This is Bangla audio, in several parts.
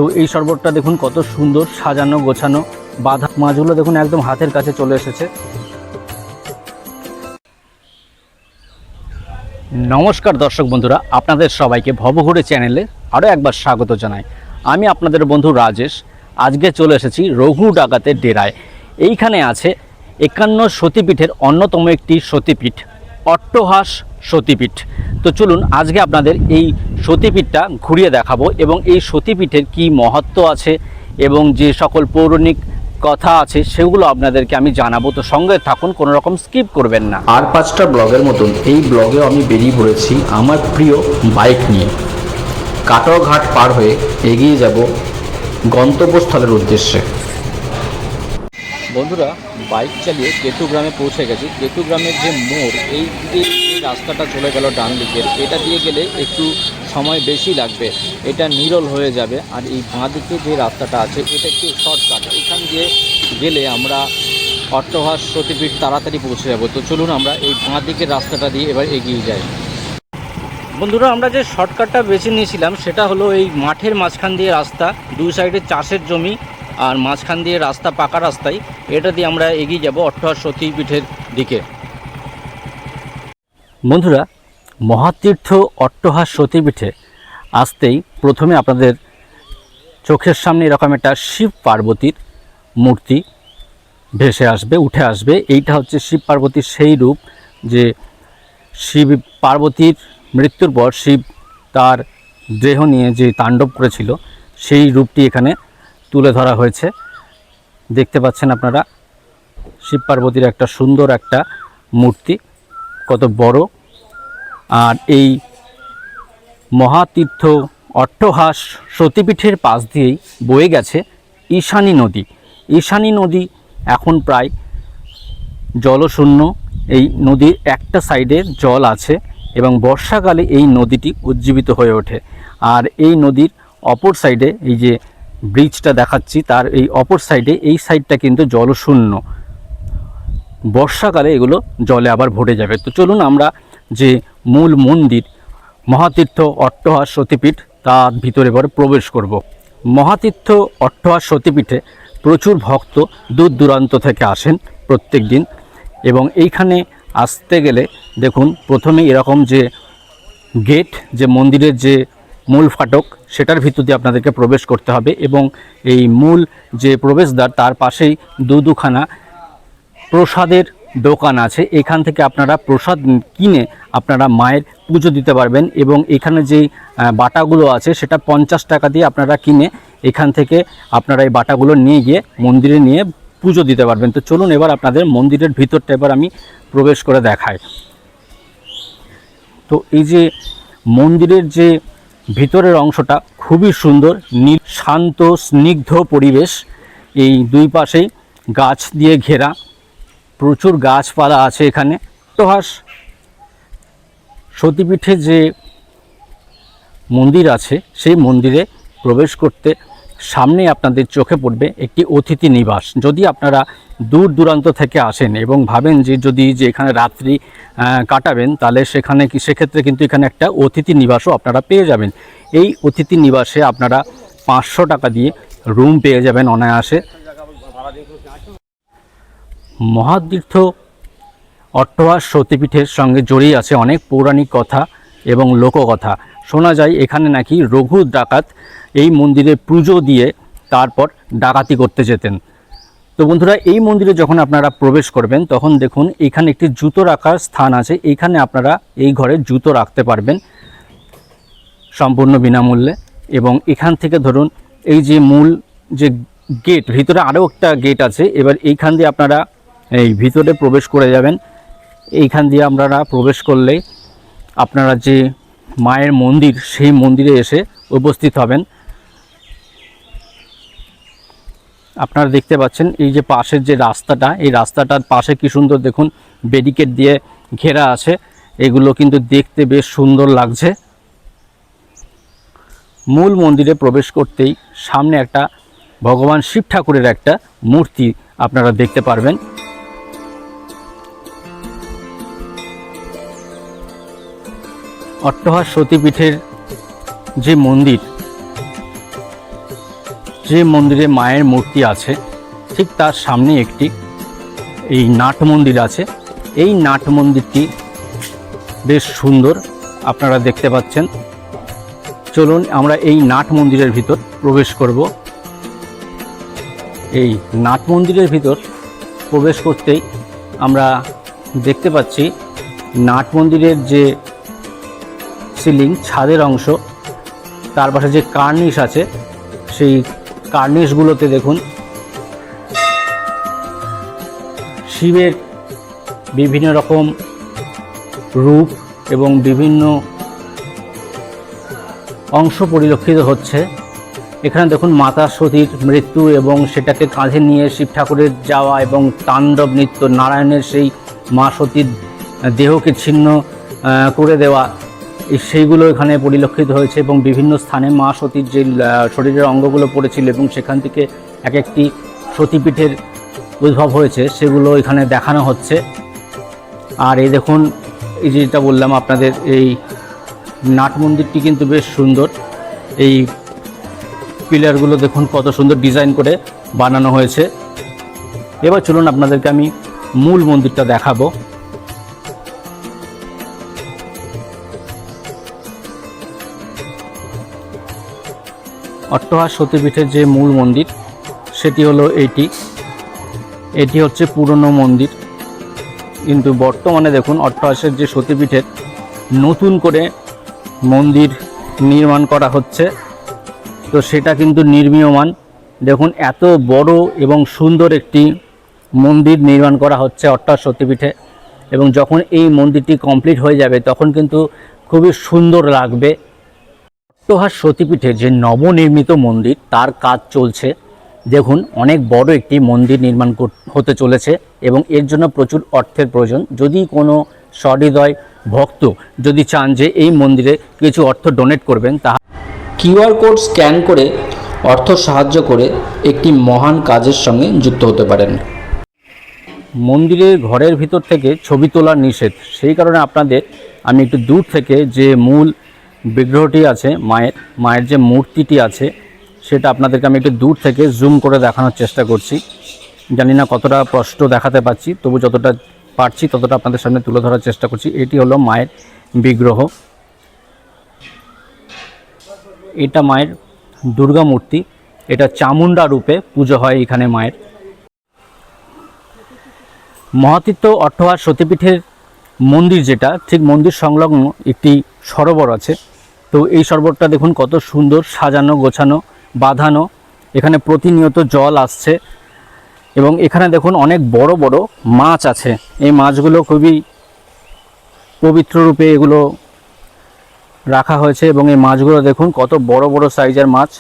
তো এই সরোবরটা দেখুন কত সুন্দর সাজানো গোছানো, বাঁধা মাছগুলো দেখুন একদম হাতের কাছে চলে এসেছে। নমস্কার দর্শক বন্ধুরা, আপনাদের সবাইকে ভবঘুরে চ্যানেলে আরও একবার স্বাগত জানাই। আমি আপনাদের বন্ধু রাজেশ। আজকে চলে এসেছি রঘু ডাকাতের ডেরায়। এইখানে আছে 51 সতীপীঠের অন্যতম একটি সতীপীঠ, অট্টহাস সতীপীঠ। তো চলুন আজকে আপনাদের এই সতীপীঠটা ঘুরিয়ে দেখাবো এবং এই সতীপীঠের কি মহত্ব আছে এবং যে সকল পৌরাণিক কথা আছে সেগুলো আপনাদেরকে আমি জানাবো। তো সঙ্গে থাকুন, কোনো রকম স্কিপ করবেন না। আর 5টা ব্লগের মতন এই ব্লগেও আমি বেরিয়ে পড়েছি আমার প্রিয় বাইক নিয়ে। কাটোয়া ঘাট পার হয়ে এগিয়ে যাব গন্তব্যস্থলের উদ্দেশ্যে। বন্ধুরা, বাইক চালিয়ে কেতু গ্রামে পৌঁছে গেছি। কেতু গ্রামের যে মোড়, এই দিকে যে রাস্তাটা চলে গেল ডান দিকের, এটা দিয়ে গেলে একটু সময় বেশি লাগবে, এটা নিরল হয়ে যাবে। আর এই বাঁ দিকে যে রাস্তাটা আছে এটা একটু শর্টকাট, এখান দিয়ে গেলে আমরা অট্টহাস সতীপীঠ তাড়াতাড়ি পৌঁছে যাব। তো চলুন আমরা এই বাঁ দিকের রাস্তাটা দিয়ে এবার এগিয়ে যাই। বন্ধুরা, আমরা যে শর্টকাটটা বেছে নিয়েছিলাম সেটা হলো এই মাঠের মাঝখান দিয়ে রাস্তা, দুই সাইডে চাষের জমি আর মাঝখান দিয়ে রাস্তা, পাকা রাস্তায়। এটা দিয়ে আমরা এগিয়ে যাব অট্টহাস সতীপীঠের দিকে। বন্ধুরা, মহাতীর্থ অট্টহাস সতীপীঠে আসতেই প্রথমে আপনাদের চোখের সামনে এরকম একটা শিব পার্বতীর মূর্তি ভেসে আসবে, উঠে আসবে। এইটা হচ্ছে শিব পার্বতীর সেই রূপ যে শিব পার্বতীর মৃত্যুর পর শিব তার দেহ নিয়ে যে তাণ্ডব করেছিল সেই রূপটি এখানে তুলে ধরা হয়েছে। দেখতে পাচ্ছেন আপনারা শিব পার্বতীর একটা সুন্দর একটা মূর্তি, কত বড়। আর এই মহাতীর্থ অট্টহাস সতীপীঠের পাশ দিয়েই বয়ে গেছে ঈশানী নদী। ঈশানী নদী এখন প্রায় জলশূন্য। এই নদীর একটা সাইডে জল আছে এবং বর্ষাকালে এই নদীটি উজ্জীবিত হয়ে ওঠে। আর এই নদীর অপর সাইডে এই যে ব্রিজটা দেখাচ্ছি তার এই অপর সাইডে, এই সাইডটা কিন্তু জলশূন্য। বর্ষাকালে এগুলো জলে আবার ভরে যাবে। তো চলুন আমরা যে মূল মন্দির মহাতীর্থ অট্টহাস সতীপীঠ তার ভিতরে এবার প্রবেশ করব। মহাতীর্থ অট্টহাস সতীপীঠে প্রচুর ভক্ত দূর দূরান্ত থেকে আসেন প্রত্যেক দিন। এবং এইখানে আসতে গেলে দেখুন প্রথমেই এরকম যে গেট, যে মন্দিরের যে মূল ফাটক, সেটার ভিতর দিয়ে আপনাদেরকে প্রবেশ করতে হবে। এবং এই মূল যে প্রবেশদ্বার তার পাশেই দুখানা প্রসাদের দোকান আছে। এখান থেকে আপনারা প্রসাদ কিনে আপনারা মায়ের পুজো দিতে পারবেন। এবং এখানে যেই বাটাগুলো আছে সেটা 50 টাকা দিয়ে আপনারা কিনে এখান থেকে আপনারা এই বাটাগুলো নিয়ে গিয়ে মন্দিরে নিয়ে পুজো দিতে পারবেন। তো চলুন এবার আপনাদের মন্দিরের ভিতরটা এবার আমি প্রবেশ করে দেখাই। তো এই যে মন্দিরের যে ভিতরের অংশটা খুবই সুন্দর, নীল শান্ত স্নিগ্ধ পরিবেশ। এই দুই পাশেই গাছ দিয়ে ঘেরা, প্রচুর গাছপালা আছে এখানে। অট্টহাস সতীপীঠে যে মন্দির আছে সেই মন্দিরে প্রবেশ করতে সামনে আপনাদের চোখে পড়বে একটি অতিথি নিবাস। যদি আপনারা দূর দূরান্ত থেকে আসেন এবং ভাবেন যে যদি যে এখানে রাত্রি কাটাবেন, তাহলে সেক্ষেত্রে কিন্তু এখানে একটা অতিথি নিবাসও আপনারা পেয়ে যাবেন। এই অতিথি নিবাসে আপনারা 500 টাকা দিয়ে রুম পেয়ে যাবেন অনায়াসে। মহাতীর্থ অট্টহাস সতীপীঠের সঙ্গে জড়িয়ে আছে অনেক পৌরাণিক কথা এবং লোককথা। শোনা যায় এখানে নাকি রঘু ডাকাত এই মন্দিরে পুজো দিয়ে তারপর ডাকাতি করতে যেতেন। তো বন্ধুরা, এই মন্দিরে যখন আপনারা প্রবেশ করবেন তখন দেখুন এখানে একটি জুতো রাখার স্থান আছে। এইখানে আপনারা এই ঘরে জুতো রাখতে পারবেন সম্পূর্ণ বিনামূল্যে। এবং এখান থেকে ধরুন এই যে মূল যে গেট, ভিতরে আরও একটা গেট আছে। এবার এইখান দিয়ে আপনারা এই ভিতরে প্রবেশ করে যাবেন। এইখান দিয়ে আপনারা প্রবেশ করলেই আপনারা যে মায়ের মন্দির সেই মন্দিরে এসে উপস্থিত হবেন। আপনারা দেখতে পাচ্ছেন এই যে পাশের যে রাস্তাটা, এই রাস্তাটার পাশে কি সুন্দর দেখুন ব্যারিকেড দিয়ে ঘেরা আছে। এগুলো কিন্তু দেখতে বেশ সুন্দর লাগছে। মূল মন্দিরে প্রবেশ করতেই সামনে একটা ভগবান শিব ঠাকুরের একটা মূর্তি আপনারা দেখতে পারবেন। অট্টহাস সতীপীঠের যে মন্দির যে মন্দিরে মায়ের মূর্তি আছে ঠিক তার সামনে একটি এই নাট মন্দির আছে। এই নাট মন্দিরটি বেশ সুন্দর, আপনারা দেখতে পাচ্ছেন। চলুন আমরা এই নাট মন্দিরের ভিতর প্রবেশ করব। এই নাট মন্দিরের ভিতর প্রবেশ করতেই আমরা দেখতে পাচ্ছি নাট মন্দিরের যে সিলিং ছাদের অংশ, তার পাশে যে কার্নিশ আছে সেই কার্নিশগুলোতে দেখুন শিবের বিভিন্ন রকম রূপ এবং বিভিন্ন অংশ পরিলক্ষিত হচ্ছে। এখানে দেখুন মাতা সতীর মৃত্যু এবং সেটাকে কাঁধে নিয়ে শিব ঠাকুরের যাওয়া এবং তাণ্ডব নৃত্য, নারায়ণের সেই মা সতীর দেহকে ছিন্ন করে দেওয়া, সেইগুলো এখানে পরিলক্ষিত হয়েছে। এবং বিভিন্ন স্থানে মা সতীর যে শরীরের অঙ্গগুলো পড়েছিল এবং সেখান থেকে এক একটি সতীপীঠের উদ্ভব হয়েছে, সেগুলো এখানে দেখানো হচ্ছে। আর এই দেখুন, এই যেটা বললাম আপনাদের, এই নাট মন্দিরটি কিন্তু বেশ সুন্দর। এই পিলারগুলো দেখুন কত সুন্দর ডিজাইন করে বানানো হয়েছে। এবার চলুন আপনাদেরকে আমি মূল মন্দিরটা দেখাবো। অট্টহাস সতীপীঠের যে মূল মন্দির সেটি হলো এটি হচ্ছে পুরনো মন্দির, কিন্তু বর্তমানে দেখুন অট্টহাসের যে সতীপীঠের নতুন করে মন্দির নির্মাণ করা হচ্ছে। তো সেটা কিন্তু নির্মীয়মান। দেখুন এত বড় এবং সুন্দর একটি মন্দির নির্মাণ করা হচ্ছে অট্টহাস সতীপীঠে, এবং যখন এই মন্দিরটি কমপ্লিট হয়ে যাবে তখন কিন্তু খুবই সুন্দর লাগবে। অট্টহাস সতীপীঠের যে নবনির্মিত মন্দির তার কাজ চলছে। দেখুন অনেক বড় একটি মন্দির নির্মাণ হতে চলেছে এবং এর জন্য প্রচুর অর্থের প্রয়োজন। যদি কোনো সহৃদয় ভক্ত যদি চান যে এই মন্দিরে কিছু অর্থ ডোনেট করবেন, তাহলে কিউআর কোড স্ক্যান করে অর্থ সাহায্য করে একটি মহান কাজের সঙ্গে যুক্ত হতে পারেন। মন্দিরের ঘরের ভিতর থেকে ছবি তোলা নিষেধ, সেই কারণে আপনাদের আমি একটু দূর থেকে যে মূল বিগ্রহটি আছে, মায়ের যে মূর্তিটি আছে, সেটা আপনাদেরকে আমি একটু দূর থেকে জুম করে দেখানোর চেষ্টা করছি। জানি না কতটা স্পষ্ট দেখাতে পাচ্ছি, তবু যতটা পারছি ততটা আপনাদের সামনে তুলে ধরার চেষ্টা করছি। এটি হলো মায়ের বিগ্রহ। এটা মায়ের দুর্গা মূর্তি, এটা চামুণ্ডা রূপে পুজো হয় এখানে মায়ের। মহাতীর্থ অট্টহাস সতীপীঠের মন্দির যেটা, ঠিক মন্দির সংলগ্ন একটি সরোবর আছে। তো এই সরোবরটা দেখুন কত সুন্দর সাজানো গোছানো বাঁধানো, এখানে প্রতিনিয়ত জল আসছে এবং এখানে দেখুন অনেক বড় বড় মাছ আছে। এই মাছগুলো খুবই পবিত্র রূপে এগুলো রাখা হয়েছে এবং এই মাছগুলো দেখুন কত বড় বড় সাইজের মাছ।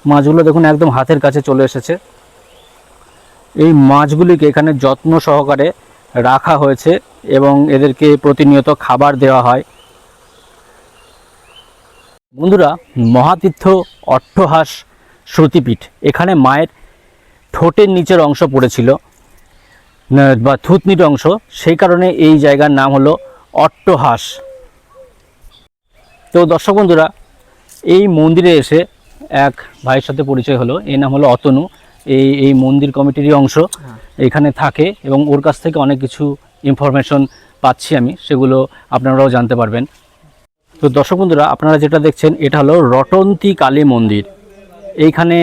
মাছগুলো দেখুন একদম হাতের কাছে চলে এসেছে। এই মাছগুলিকে এখানে যত্ন সহকারে রাখা হয়েছে এবং এদেরকে প্রতিনিয়ত খাবার দেওয়া হয়। বন্ধুরা, মহাতীর্থ অট্টহাস সতীপীঠ, এখানে মায়ের ঠোঁটের নিচের অংশ পড়েছিল বা থুতনির অংশ, সেই কারণে এই জায়গার নাম হলো অট্টহাস। তো দর্শক বন্ধুরা, এই মন্দিরে এসে এক ভাইয়ের সাথে পরিচয় হলো। এর নাম হলো অতনু। এই মন্দির কমিটিরই অংশ, এখানে থাকে এবং ওর কাছ থেকে অনেক কিছু ইনফরমেশন পাচ্ছি আমি, সেগুলো আপনারাও জানতে পারবেন। তো দর্শক বন্ধুরা, আপনারা যেটা দেখছেন এটা হলো রটন্তী কালী মন্দির। এইখানে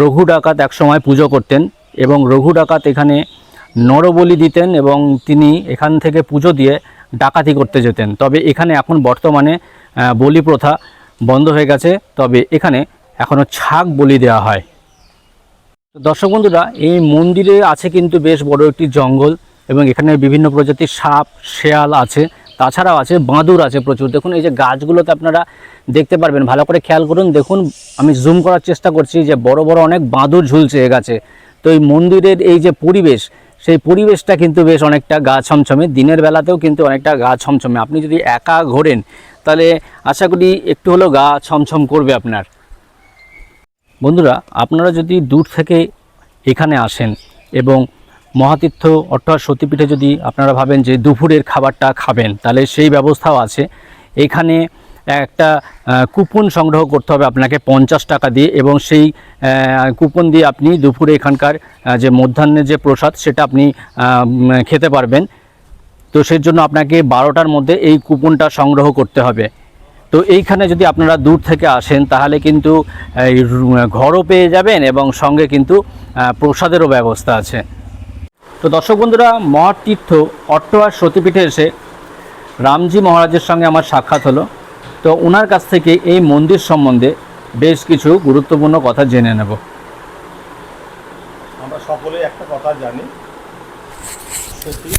রঘু ডাকাত একসময় পুজো করতেন এবং রঘু ডাকাত এখানে নরবলি দিতেন এবং তিনি এখান থেকে পুজো দিয়ে ডাকাতি করতে যেতেন। তবে এখানে এখন বর্তমানে বলি প্রথা বন্ধ হয়ে গেছে, তবে এখানে এখনও ছাগ বলি দেওয়া হয়। তো দর্শক বন্ধুরা, এই মন্দিরে আছে কিন্তু বেশ বড় একটি জঙ্গল এবং এখানে বিভিন্ন প্রজাতির সাপ শেয়াল আছে, তাছাড়াও আছে বাঁদর আছে প্রচুর। দেখুন এই যে গাছগুলোতে আপনারা দেখতে পারবেন, ভালো করে খেয়াল করুন। দেখুন আমি জুম করার চেষ্টা করছি যে বড় বড় অনেক বাঁদর ঝুলছে এ গাছে। তো এই মন্দিরের এই যে পরিবেশ, সেই পরিবেশটা কিন্তু বেশ অনেকটা গা ছমছমে, দিনের বেলাতেও কিন্তু অনেকটা গা ছমছমে। আপনি যদি একা ঘোরেন তাহলে আশা করি একটু হলেও গা ছমছম করবে আপনার। বন্ধুরা, আপনারা যদি দূর থেকে এখানে আসেন এবং মহাতীর্থ অট্টহাস সতীপীঠে যদি আপনারা ভাবেন যে দুপুরের খাবারটা খাবেন, তাহলে সেই ব্যবস্থাও আছে। এখানে একটা কুপন সংগ্রহ করতে হবে আপনাকে 50 টাকা দিয়ে, এবং সেই কুপন দিয়ে আপনি দুপুরে এখানকার যে মধ্যাহ্নের যে প্রসাদ সেটা আপনি খেতে পারবেন। তো সেই জন্য আপনাকে 12টার মধ্যে এই কুপনটা সংগ্রহ করতে হবে। তো এইখানে যদি আপনারা দূর থেকে আসেন তাহলে কিন্তু এই ঘরও পেয়ে যাবেন এবং সঙ্গে কিন্তু প্রসাদেরও ব্যবস্থা আছে। তো দর্শক বন্ধুরা, মহাতীর্থ অট্টহার সতীপীঠে এসে রামজি মহারাজের সঙ্গে আমার সাক্ষাৎ হলো। তো ওনার কাছ থেকে এই মন্দির সম্বন্ধে বেশ কিছু গুরুত্বপূর্ণ কথা জেনে নেব। আমরা সকলেই একটা কথা জানি, সতী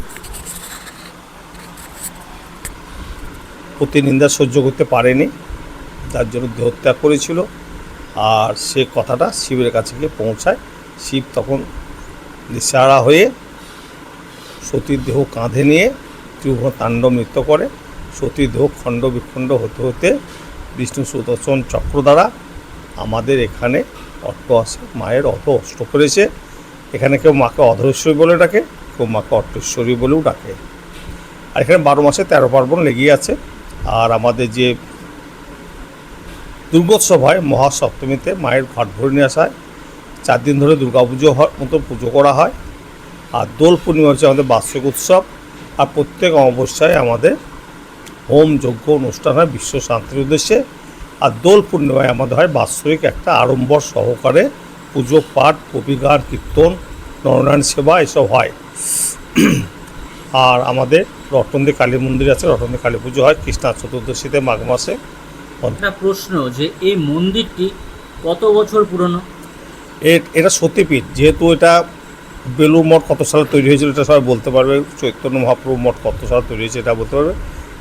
প্রতিনিন্দা সহ্য করতে পারেনি, তার জন্য দেহত্যাগ করেছিল। আর সে কথাটা শিবের কাছে গিয়ে পৌঁছায়। শিব তখন দিশাহারা হয়ে সতীর দেহ কাঁধে নিয়ে ত্রিভুবন তাণ্ডব নৃত্য করে। সতীর দেহ খণ্ড বিখণ্ড হতে হতে বিষ্ণু সুদর্শন চক্র দ্বারা আমাদের এখানে অট্টহাসে মায়ের অষ্ট করেছে। এখানে কেউ মাকে অধরেশ্বরী বলে ডাকে, কেউ মাকে অট্টেশ্বরী বলেও ডাকে। আর এখানে 12 মাসে 13 পার্বণ লেগেই আছে। আর আমাদের যে দুর্গোৎসব হয় মহাসপ্তমীতে মায়ের ঘট ভরে নিয়ে আসা হয়। 4 দিন ধরে দুর্গাপুজো মতো পুজো করা হয়। আর দোল পূর্ণিমা হচ্ছে আমাদের বার্ষিক উৎসব। আর প্রত্যেক অমাবস্যায় আমাদের হোম যজ্ঞ অনুষ্ঠান হয় বিশ্ব শান্তির উদ্দেশ্যে। আর দোল পূর্ণিমায় আমাদের হয় বাৎসরিক একটা আড়ম্বর সহকারে পুজো পাঠ, কবিগান, কীর্তন, নরনারায়ণ সেবা এসব হয়। আর আমাদের রটন্দি কালী মন্দির আছে, রটন্দি কালী পুজো হয় কৃষ্ণা চতুর্দশীতে মাঘ মাসে। একটা প্রশ্ন, যে এই মন্দিরটি কত বছর পুরনো? এটা সতীপীঠ, যেহেতু এটা বেলুড় মঠ কত সালে তৈরি হয়েছিল এটা সবাই বলতে পারবে, চৈতন্য মহাপ্রভু মঠ কত সালে তৈরি হয়েছে এটা বলতে পারবে।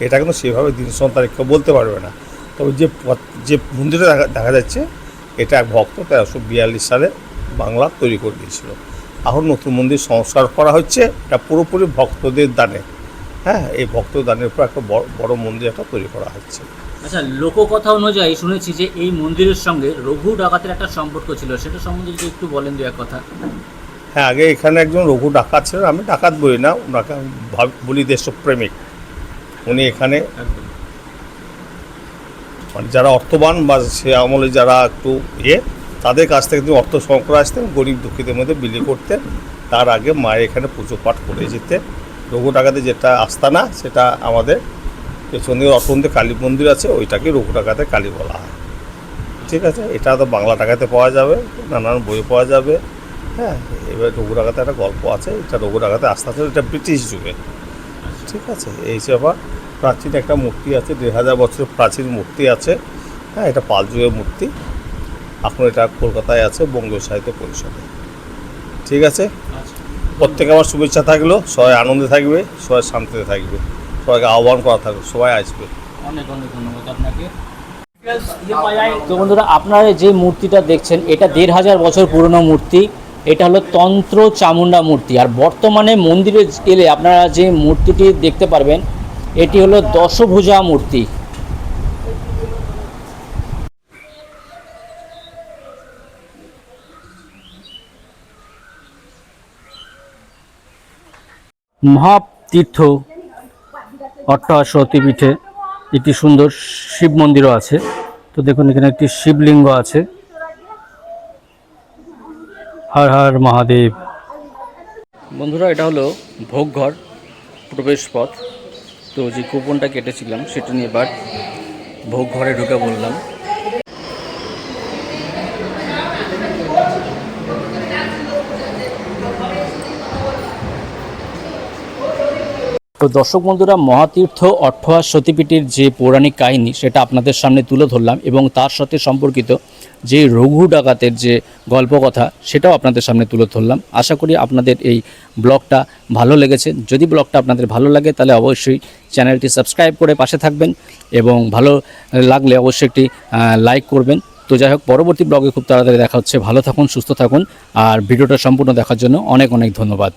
এটা কিন্তু সেভাবে দিন সন তারিখ কেউ বলতে পারবে না। তবে যে মন্দিরে দেখা যাচ্ছে এটা এক ভক্ত 1342 সালে বাংলা তৈরি করে দিয়েছিল। এখন নতুন মন্দির সংস্কার করা হচ্ছে, এটা পুরোপুরি ভক্তদের দানে। হ্যাঁ, এই ভক্ত দানের উপর একটা বড় মন্দির একটা তৈরি করা হচ্ছে। আচ্ছা, লোককথা অনুযায়ী শুনেছি যে এই মন্দিরের সঙ্গে রঘু ডাকাতের একটা সম্পর্ক ছিল, সেটা সম্বন্ধে যদি একটু বলেন দু এক কথা। হ্যাঁ, আগে এখানে একজন রঘু ডাকাত ছিলেন। আমি ডাকাত বলি না, ওনাকে আমি বলি দেশপ্রেমিক। উনি এখানে মানে যারা অর্থবান বা সে আমলে যারা একটু তাদের কাছ থেকে তিনি অর্থ সংগ্রহ করে আসতেন, গরিব দুঃখীদের মধ্যে বিলি করতেন। তার আগে মায়ের এখানে পুজো পাঠ করে যেতেন। রঘু ডাকাতের যেটা আস্তানা সেটা আমাদের পেছনে রটন্দি কালী মন্দির আছে, ওইটাকে রঘু ডাকাতের কালী বলা হয়। ঠিক আছে, এটা তো বাংলা টাকাতে পাওয়া যাবে, নানান বই পাওয়া যাবে। হ্যাঁ, এবার রঘু ডাকাতে একটা গল্প আছে, এটা রঘু ডাকাতে আস্তে আস্তে এটা ব্রিটিশ যুগে। ঠিক আছে, এই সেবা প্রাচীন একটা মূর্তি আছে, 1500 বছরের প্রাচীন মূর্তি আছে। হ্যাঁ, এটা পাল যুগের মূর্তি। এখন এটা কলকাতায় আছে বঙ্গীয় সাহিত্য পরিষদে। ঠিক আছে, প্রত্যেকে আমার শুভেচ্ছা থাকলো, সবাই আনন্দে থাকবে, সবাই শান্তিতে থাকবে, সবাইকে আহ্বান করা থাকবে, সবাই আসবে। অনেক অনেক ধন্যবাদ আপনাকে। তো বন্ধুরা, আপনারা যে মূর্তিটা দেখছেন এটা 1500 বছর পুরনো মূর্তি। এটা হলো তন্ত্র চামুণ্ডা মূর্তি। আর বর্তমানে মন্দিরে এলে আপনারা যে মূর্তিটি দেখতে পারবেন এটি হলো দশভুজা মূর্তি। মহাতীর্থ অট্টহার সতীপীঠে একটি সুন্দর শিব মন্দিরও আছে। তো দেখুন এখানে একটি শিবলিঙ্গ আছে। হর হর মহাদেব। বন্ধুরা, এটা হলো ভোগঘর প্রবেশ পথ। তো যে কুপনটা কেটেছিলাম সেটা নিয়ে এবার ভোগঘরে ঢুকে বললাম। তো দর্শক বন্ধুরা, মহাতীর্থ অট্টহার সতীপীঠের যে পৌরাণিক কাহিনী সেটা আপনাদের সামনে তুলে ধরলাম, এবং তার সাথে সম্পর্কিত যে রঘু ডাকাতের যে গল্পকথা সেটাও আপনাদের সামনে তুলে ধরলাম। আশা করি আপনাদের এই ব্লগটা ভালো লেগেছে। যদি ব্লগটা আপনাদের ভালো লাগে তাহলে অবশ্যই চ্যানেলটি সাবস্ক্রাইব করে পাশে থাকবেন, এবং ভালো লাগলে অবশ্যই একটি লাইক করবেন। তো যাই হোক, পরবর্তী ব্লগে খুব তাড়াতাড়ি দেখা হচ্ছে। ভালো থাকুন, সুস্থ থাকুন, আর ভিডিওটা সম্পূর্ণ দেখার জন্য অনেক অনেক ধন্যবাদ।